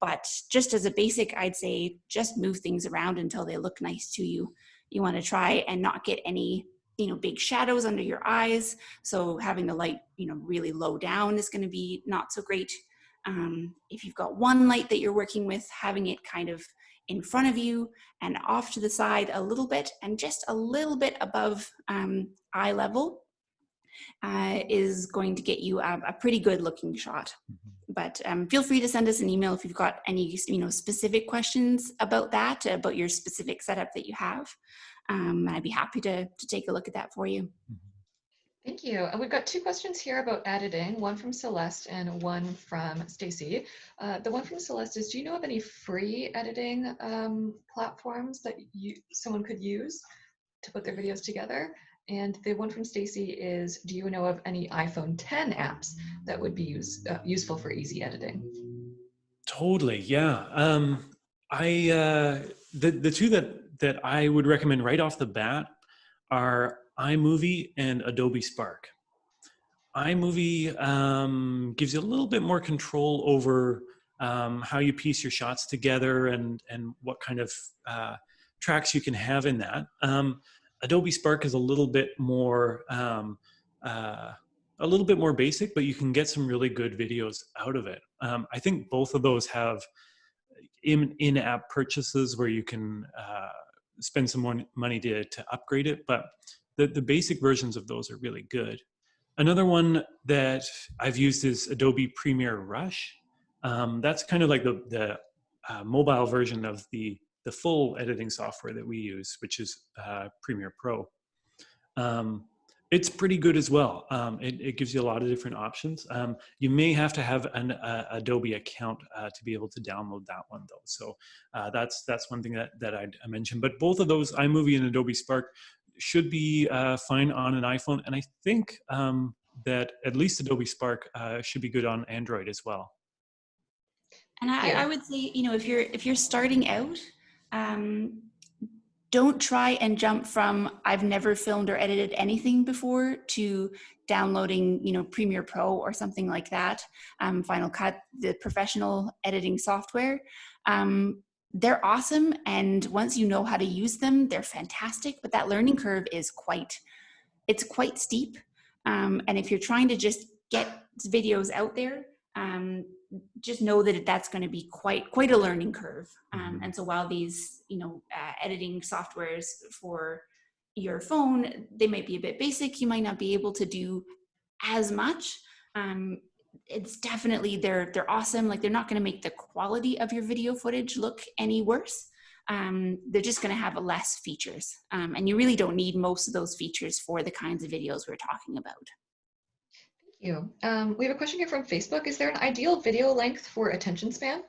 But just as a basic, I'd say just move things around until they look nice to you. You want to try and not get any big shadows under your eyes. So having the light really low down is going to be not so great. If you've got one light that you're working with, having it kind of in front of you and off to the side a little bit and just a little bit above eye level is going to get you a pretty good looking shot. But feel free to send us an email if you've got any specific questions about that, about your specific setup that you have. I'd be happy to take a look at that for you. Thank you. We've got 2 questions here about editing, one from Celeste and one from Stacy. The one from Celeste is, do you know of any free editing platforms that someone could use to put their videos together? And the one from Stacy is, do you know of any iPhone 10 apps that would be useful for easy editing? Totally, yeah. The 2 that I would recommend right off the bat are iMovie and Adobe Spark. iMovie gives you a little bit more control over how you piece your shots together and what kind of tracks you can have in that. Adobe Spark is a little bit more basic, but you can get some really good videos out of it. I think both of those have in-app purchases where you can spend some more money to upgrade it, but the basic versions of those are really good. Another one that I've used is Adobe Premiere Rush. That's kind of like the mobile version of the full editing software that we use, which is Premiere Pro. It's pretty good as well. It gives you a lot of different options. You may have to have an Adobe account to be able to download that one though. So that's one thing that I'd mention. But both of those, iMovie and Adobe Spark, should be fine on an iPhone. And I think that at least Adobe Spark should be good on Android as well. And I would say, if you're starting out, don't try and jump from I've never filmed or edited anything before to downloading, Premiere Pro or something like that. Final Cut, the professional editing software. They're awesome. And once you know how to use them, they're fantastic. But that learning curve is quite steep. And if you're trying to just get videos out there, just know that that's going to be quite a learning curve. And so while these, editing softwares for your phone, they might be a bit basic, you might not be able to do as much. It's definitely, they're awesome. Like, they're not going to make the quality of your video footage look any worse. They're just going to have less features. And you really don't need most of those features for the kinds of videos we're talking about. Thank you. We have a question here from Facebook. Is there an ideal video length for attention span?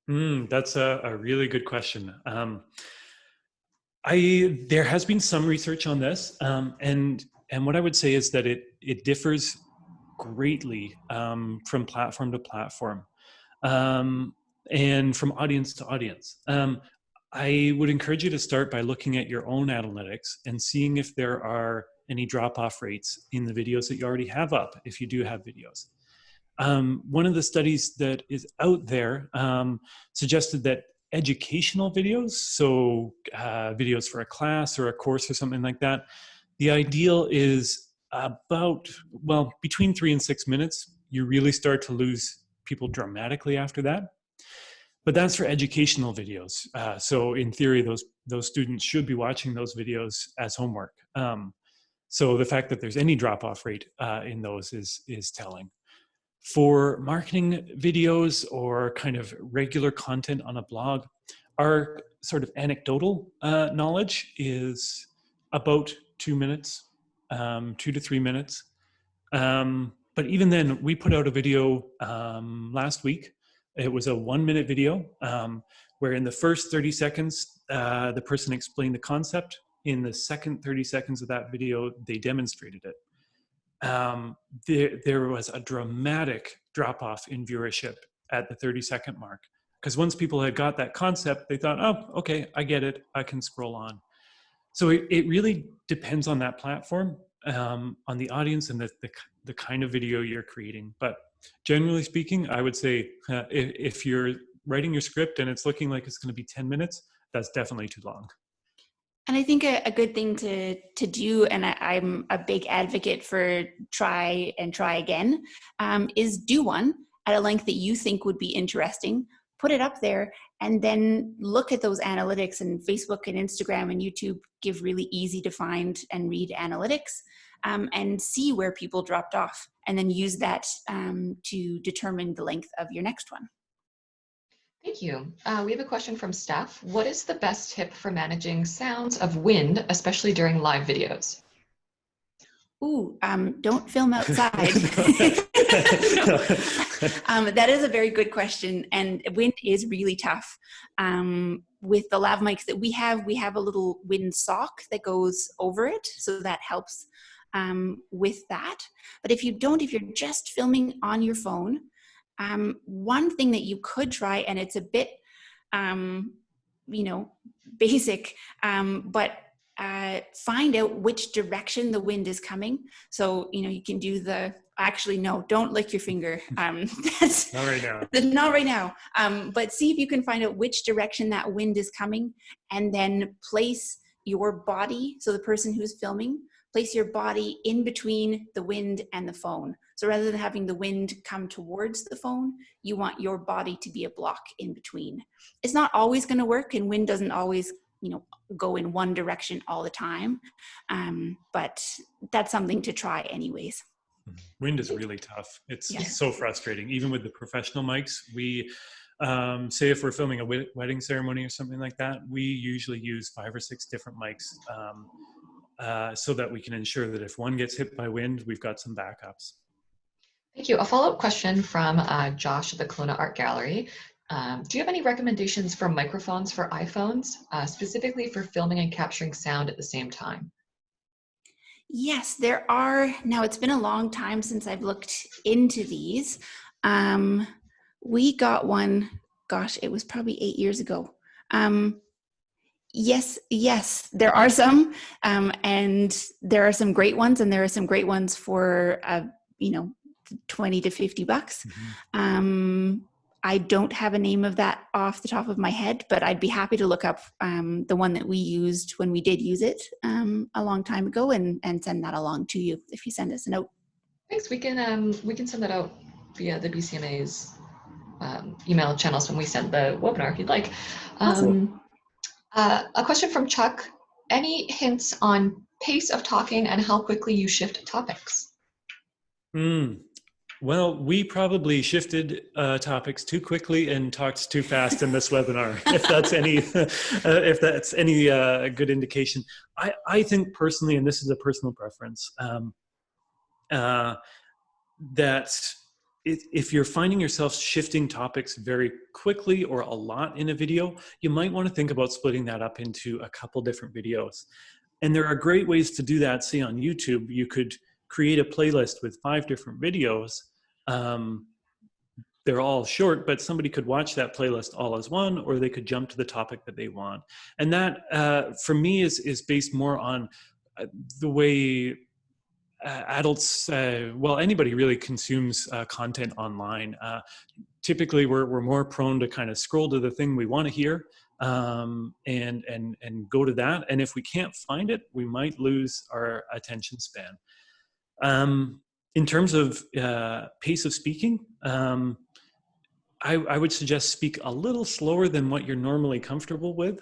That's a really good question. There has been some research on this, and what I would say is that it differs greatly from platform to platform, and from audience to audience. I would encourage you to start by looking at your own analytics and seeing if there are any drop-off rates in the videos that you already have up, if you do have videos. One of the studies that is out there suggested that educational videos, so videos for a class or a course or something like that, the ideal is about, between 3 and 6 minutes. You really start to lose people dramatically after that. but that's for educational videos. So in theory, those students should be watching those videos as homework. So the fact that there's any drop-off rate in those is telling. For marketing videos or kind of regular content on a blog, our sort of anecdotal knowledge is about 2 minutes, 2 to 3 minutes. But even then, we put out a video last week. It was a 1-minute video where in the first 30 seconds, the person explained the concept. In the second 30 seconds of that video, they demonstrated it. There was a dramatic drop-off in viewership at the 30-second mark. Because once people had got that concept, they thought, oh, okay, I get it. I can scroll on. So it really depends on that platform, on the audience and the kind of video you're creating. But generally speaking, I would say if you're writing your script and it's looking like it's going to be 10 minutes, that's definitely too long. And I think a good thing to do, and I'm a big advocate for try and try again, is do one at a length that you think would be interesting, put it up there, and then look at those analytics. And Facebook and Instagram and YouTube give really easy to find and read analytics, and see where people dropped off, and then use that to determine the length of your next one. Thank you. We have a question from Steph. What is the best tip for managing sounds of wind, especially during live videos? Ooh, don't film outside. That is a very good question. And wind is really tough. With the lav mics that we have a little wind sock that goes over it. So that helps with that. But if you're just filming on your phone, one thing that you could try, and it's a bit, basic, but find out which direction the wind is coming. So, you can do actually, no, don't lick your finger. That's not right now. Not right now. But see if you can find out which direction that wind is coming, and then place your body. So the person who's filming, place your body in between the wind and the phone. So rather than having the wind come towards the phone, you want your body to be a block in between. It's not always going to work, and wind doesn't always, go in one direction all the time. But that's something to try anyways. Wind is really tough. It's so frustrating. Even with the professional mics, we say if we're filming a wedding ceremony or something like that, we usually use 5 or 6 different mics so that we can ensure that if one gets hit by wind, we've got some backups. Thank you. A follow-up question from Josh at the Kelowna Art Gallery. Do you have any recommendations for microphones for iPhones, specifically for filming and capturing sound at the same time? Yes, there are. Now, it's been a long time since I've looked into these. We got one, gosh, it was probably 8 years ago. Yes, there are some, and there are some great ones, and there are some great ones for, $20 to $50. Mm-hmm. I don't have a name of that off the top of my head, but I'd be happy to look up the one that we used when we did use it a long time ago, and send that along to you if you send us a note. Thanks. We can send that out via the BCMA's email channels when we send the webinar if you'd like. Awesome. A question from Chuck. Any hints on pace of talking and how quickly you shift topics? Well, we probably shifted topics too quickly and talked too fast in this webinar. If that's any good indication, I think personally, and this is a personal preference, that if you're finding yourself shifting topics very quickly or a lot in a video, you might want to think about splitting that up into a couple different videos. And there are great ways to do that. Say on YouTube, you could create a playlist with 5 different videos. They're all short, but somebody could watch that playlist all as one, or they could jump to the topic that they want. And that, for me, is based more on the way adults, anybody really consumes content online. Typically, we're more prone to kind of scroll to the thing we want to hear and go to that. And if we can't find it, we might lose our attention span. In terms of pace of speaking, I would suggest speak a little slower than what you're normally comfortable with.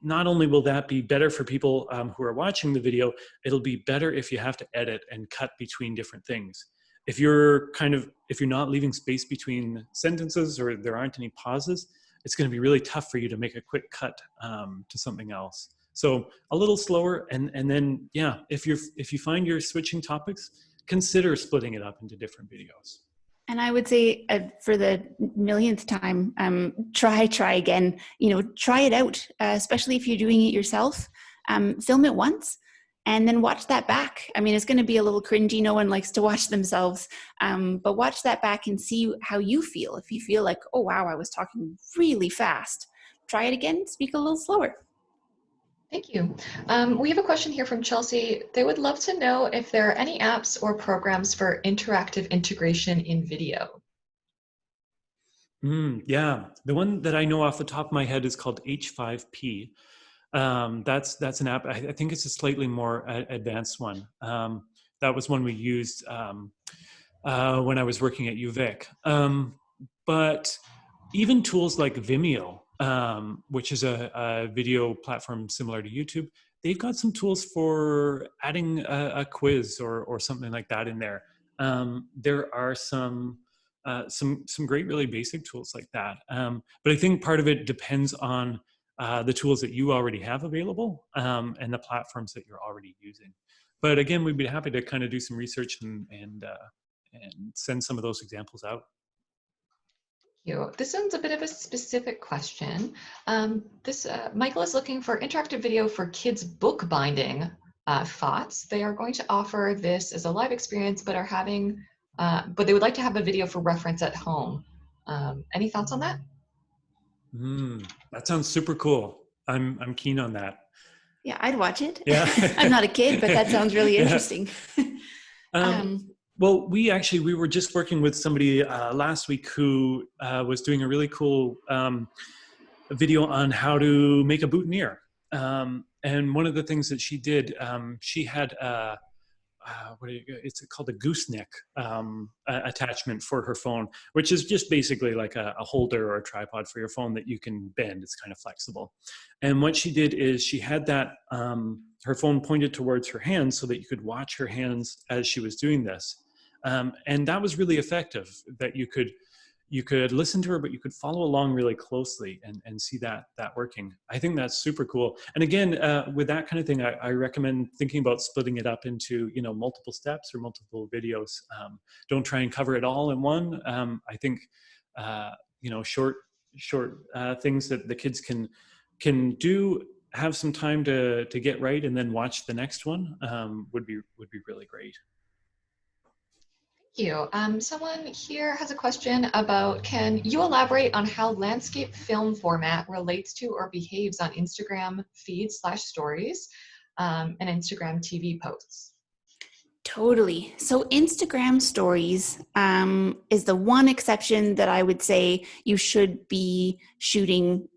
Not only will that be better for people who are watching the video, it'll be better if you have to edit and cut between different things. If you're not leaving space between sentences or there aren't any pauses, it's going to be really tough for you to make a quick cut to something else. So a little slower, and then yeah, if you find you're switching topics, consider splitting it up into different videos. And I would say for the millionth time, try again, try it out, especially if you're doing it yourself. Film it once and then watch that back. I mean, it's going to be a little cringy. No one likes to watch themselves, but watch that back and see how you feel. If you feel like, oh, wow, I was talking really fast, try it again, speak a little slower. Thank you. We have a question here from Chelsea. They would love to know if there are any apps or programs for interactive integration in video. Yeah, the one that I know off the top of my head is called H5P. That's an app. I think it's a slightly more advanced one. That was one we used when I was working at UVic. But even tools like Vimeo, which is a video platform similar to YouTube, they've got some tools for adding a quiz or something like that in there. There are some great, really basic tools like that. But I think part of it depends on the tools that you already have available and the platforms that you're already using. But again, we'd be happy to kind of do some research and send some of those examples out. This one's a bit of a specific question. Michael is looking for interactive video for kids book binding thoughts. They are going to offer this as a live experience, but but they would like to have a video for reference at home. Any thoughts on that? That sounds super cool. I'm keen on that. Yeah, I'd watch it. Yeah. I'm not a kid, but that sounds really interesting. Well, we were just working with somebody last week who was doing a really cool video on how to make a boutonniere. And one of the things that she did, she had it's called a gooseneck attachment for her phone, which is just basically like a holder or a tripod for your phone that you can bend. It's kind of flexible. And what she did is she had that her phone pointed towards her hands so that you could watch her hands as she was doing this. And that was really effective, that you could listen to her, but you could follow along really closely and see that working. I think that's super cool. And again, with that kind of thing, I recommend thinking about splitting it up into, multiple steps or multiple videos. Don't try and cover it all in one. I think, short things that the kids can do, have some time to get right, and then watch the next one would be really great. Thank you. Someone here has a question about, can you elaborate on how landscape film format relates to or behaves on Instagram feeds/stories and Instagram TV posts? Totally. So Instagram stories is the one exception that I would say you should be shooting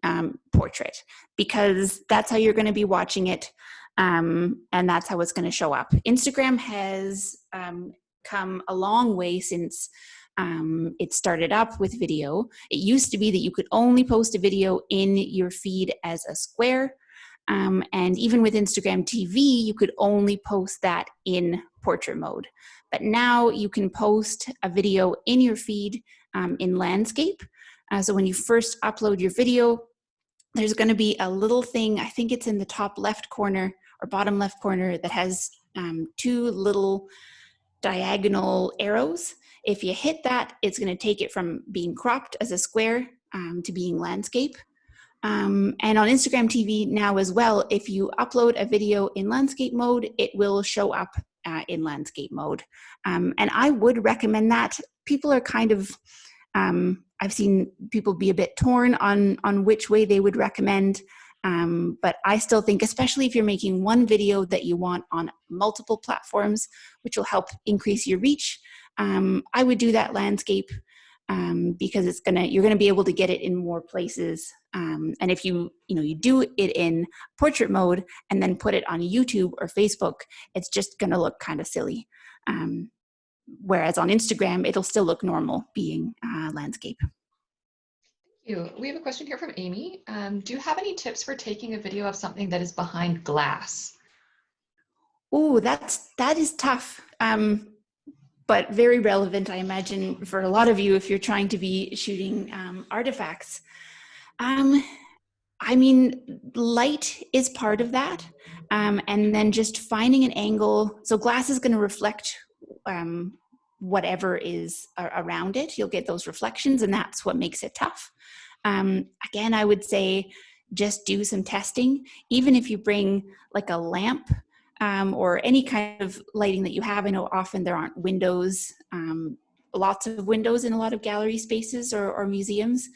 portrait, because that's how you're going to be watching it. And that's how it's going to show up. Instagram has come a long way since it started up with video. It used to be that you could only post a video in your feed as a square. And even with Instagram TV, you could only post that in portrait mode. But now you can post a video in your feed in landscape. So when you first upload your video, there's going to be a little thing, I think it's in the top left corner or bottom left corner, that has two little diagonal arrows. If you hit that, it's going to take it from being cropped as a square to being landscape. And on Instagram TV now as well, if you upload a video in landscape mode, it will show up in landscape mode. And I would recommend that. People are kind of, I've seen people be a bit torn on which way they would recommend. But I still think, especially if you're making one video that you want on multiple platforms, which will help increase your reach, I would do that landscape because you're gonna be able to get it in more places. And if you do it in portrait mode and then put it on YouTube or Facebook, it's just gonna look kind of silly. Whereas on Instagram, it'll still look normal being landscape. We have a question here from Amy. Do you have any tips for taking a video of something that is behind glass? Oh, that is tough, but very relevant, I imagine, for a lot of you if you're trying to be shooting artifacts. I mean, light is part of that, and then just finding an angle. So glass is going to reflect whatever is around it. You'll get those reflections, and that's what makes it tough. Again, I would say just do some testing. Even if you bring like a lamp or any kind of lighting that you have. I know often there aren't windows, lots of windows in a lot of gallery spaces or museums.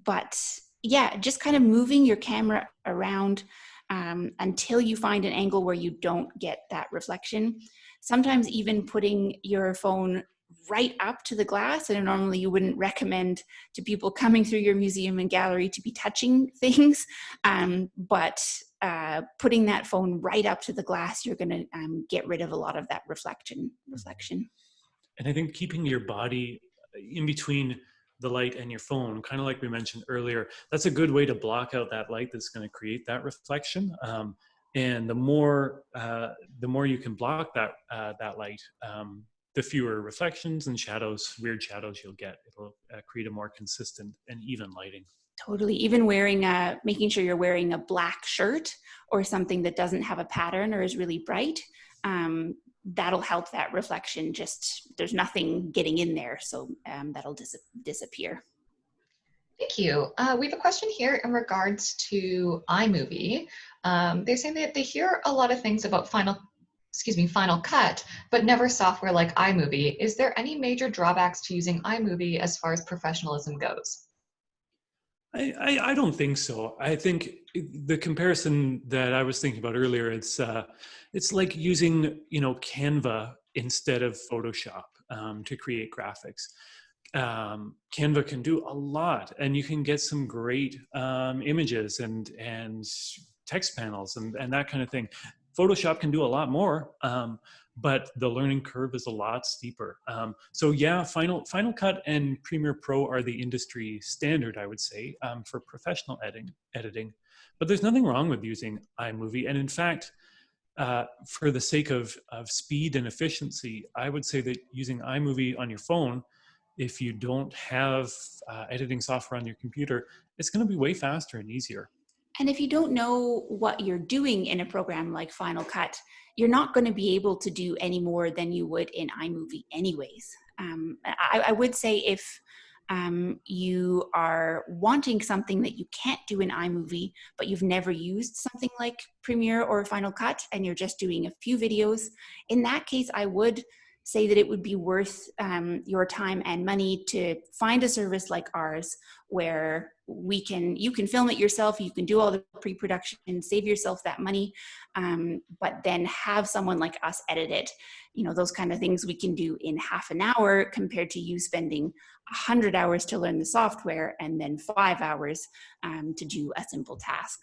But yeah, just kind of moving your camera around until you find an angle where you don't get that reflection. Sometimes even putting your phone right up to the glass, and normally you wouldn't recommend to people coming through your museum and gallery to be touching things, but putting that phone right up to the glass, you're going to get rid of a lot of that reflection. And I think keeping your body in between the light and your phone, kind of like we mentioned earlier, that's a good way to block out that light that's going to create that reflection. And the more you can block that light, the fewer reflections and shadows, weird shadows you'll get. It'll create a more consistent and even lighting. Totally. Even wearing making sure you're wearing a black shirt or something that doesn't have a pattern or is really bright. That'll help that reflection. Just there's nothing getting in there, so that'll disappear. Thank you. We have a question here in regards to iMovie. They're saying that they hear a lot of things about Final Cut, but never software like iMovie. Is there any major drawbacks to using iMovie as far as professionalism goes? I don't think so. I think the comparison that I was thinking about earlier, it's like using, Canva instead of Photoshop to create graphics. Canva can do a lot, and you can get some great images and text panels and that kind of thing. Photoshop can do a lot more, but the learning curve is a lot steeper. So yeah, Final Cut and Premiere Pro are the industry standard, I would say, for professional editing. But there's nothing wrong with using iMovie. And in fact, for the sake of speed and efficiency, I would say that using iMovie on your phone, if you don't have editing software on your computer, it's going to be way faster and easier. And if you don't know what you're doing in a program like Final Cut, you're not going to be able to do any more than you would in iMovie anyways. I would say if you are wanting something that you can't do in iMovie, but you've never used something like Premiere or Final Cut, and you're just doing a few videos, in that case, I would say that it would be worth your time and money to find a service like ours where you can film it yourself, you can do all the pre-production, save yourself that money, but then have someone like us edit it. Those kind of things we can do in half an hour compared to you spending 100 hours to learn the software and then 5 hours to do a simple task.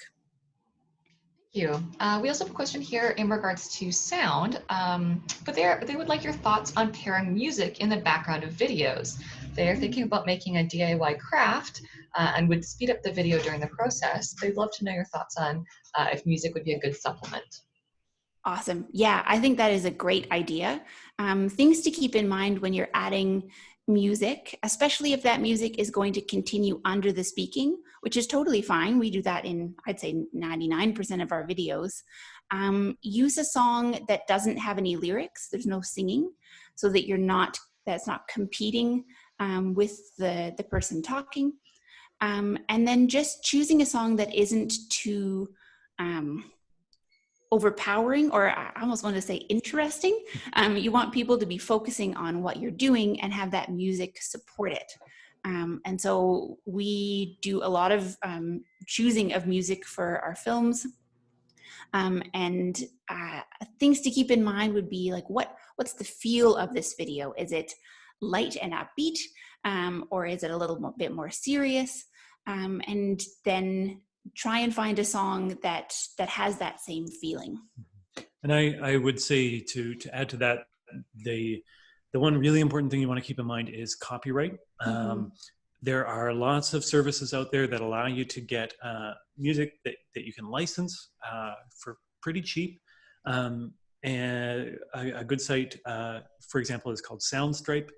Thank you. We also have a question here in regards to sound, but they would like your thoughts on pairing music in the background of videos. They're thinking about making a DIY craft and would speed up the video during the process. They'd love to know your thoughts on if music would be a good supplement. Awesome. Yeah, I think that is a great idea. Things to keep in mind when you're adding music, especially if that music is going to continue under the speaking, which is totally fine. We do that in, I'd say, 99% of our videos. Use a song that doesn't have any lyrics. There's no singing, so that that's not competing with the person talking. And then just choosing a song that isn't too overpowering, or I almost want to say interesting. You want people to be focusing on what you're doing and have that music support it. And so we do a lot of choosing of music for our films. And things to keep in mind would be like, what's the feel of this video? Is it light and upbeat, or is it a little bit more serious? And then try and find a song that has that same feeling. And I would say to add to that, the one really important thing you want to keep in mind is copyright. There are lots of services out there that allow you to get music that you can license for pretty cheap. And a good site, for example, is called Soundstripe.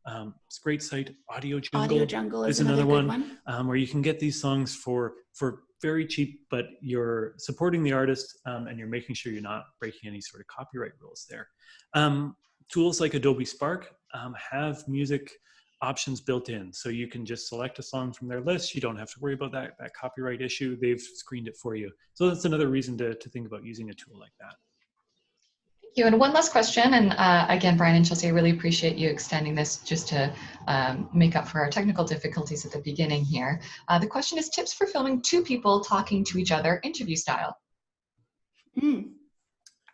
It's a great site. Audio Audio Jungle is another good one where you can get these songs for very cheap, but you're supporting the artist and you're making sure you're not breaking any sort of copyright rules there. Tools like Adobe Spark have music options built in, so you can just select a song from their list. You don't have to worry about that copyright issue. They've screened it for you. So that's another reason to think about using a tool like that. Thank you. And one last question. And again, Bryan and Chelsea, I really appreciate you extending this just to make up for our technical difficulties at the beginning here. The question is tips for filming two people talking to each other, interview style.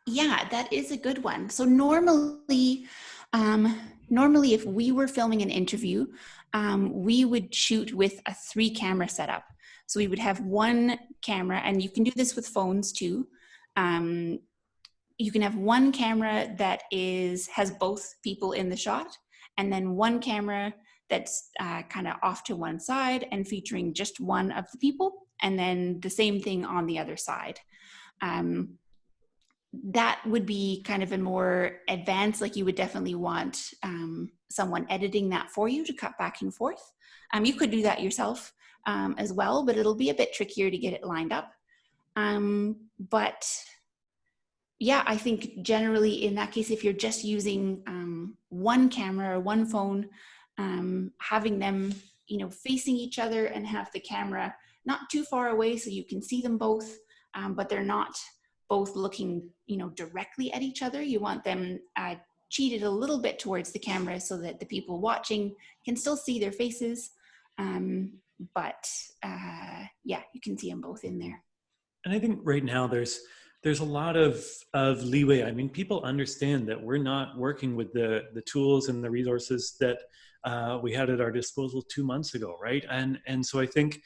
Yeah, that is a good one. So normally if we were filming an interview, we would shoot with a 3-camera setup. So we would have one camera, and you can do this with phones too. You can have one camera that has both people in the shot, and then one camera that's kind of off to one side and featuring just one of the people, and then the same thing on the other side. That would be kind of a more advanced, like you would definitely want someone editing that for you to cut back and forth. You could do that yourself as well, but it'll be a bit trickier to get it lined up. But yeah, I think generally in that case, if you're just using one camera or one phone, having them, facing each other and have the camera not too far away so you can see them both, but they're not both looking, directly at each other. You want them cheated a little bit towards the camera so that the people watching can still see their faces. But you can see them both in there. And I think right now there's a lot of leeway. I mean, people understand that we're not working with the tools and the resources that we had at our disposal 2 months ago, right? And so I think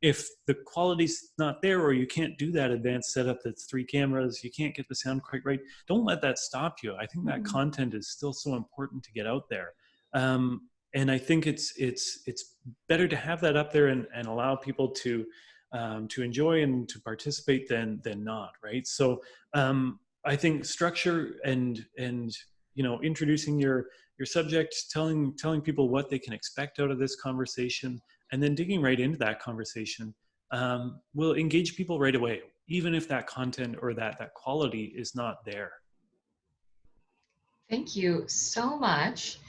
if the quality's not there, or you can't do that advanced setup that's 3 cameras, you can't get the sound quite right, don't let that stop you. I think that content is still so important to get out there. And I think it's better to have that up there and allow people to enjoy and to participate than not, right? So I think structure and introducing your subject, telling people what they can expect out of this conversation, and then digging right into that conversation will engage people right away, even if that content or that quality is not there. Thank you so much.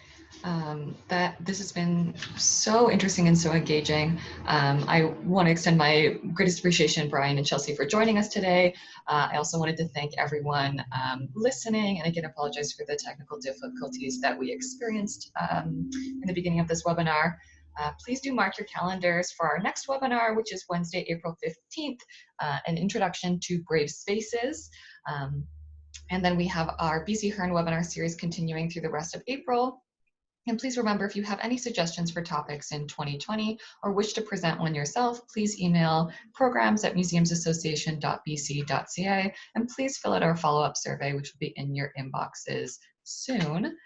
This has been so interesting and so engaging. I want to extend my greatest appreciation, Bryan and Chelsea, for joining us today. I also wanted to thank everyone listening, and again, apologize for the technical difficulties that we experienced in the beginning of this webinar. Please do mark your calendars for our next webinar, which is Wednesday, April 15th, an introduction to Brave Spaces. And then we have our BC Hearn webinar series continuing through the rest of April. And please remember, if you have any suggestions for topics in 2020 or wish to present one yourself, please email programs@museumsassociation.bc.ca, and please fill out our follow-up survey, which will be in your inboxes soon.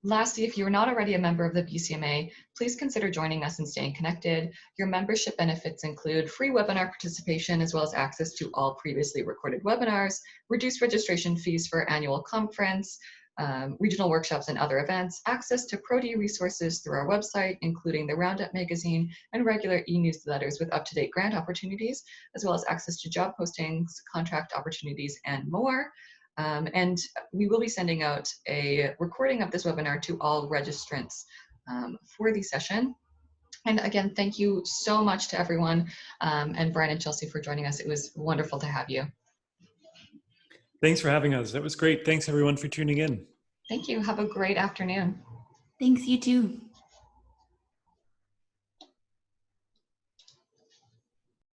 Lastly, if you are not already a member of the BCMA, please consider joining us and staying connected. Your membership benefits include free webinar participation, as well as access to all previously recorded webinars, reduced registration fees for annual conference, regional workshops and other events, access to Pro-D resources through our website, including the Roundup magazine and regular e-newsletters with up-to-date grant opportunities, as well as access to job postings, contract opportunities, and more. And we will be sending out a recording of this webinar to all registrants for the session. And again, thank you so much to everyone, and Bryan and Chelsea for joining us. It was wonderful to have you. Thanks for having us. That was great. Thanks everyone for tuning in. Thank you. Have a great afternoon. Thanks, you too.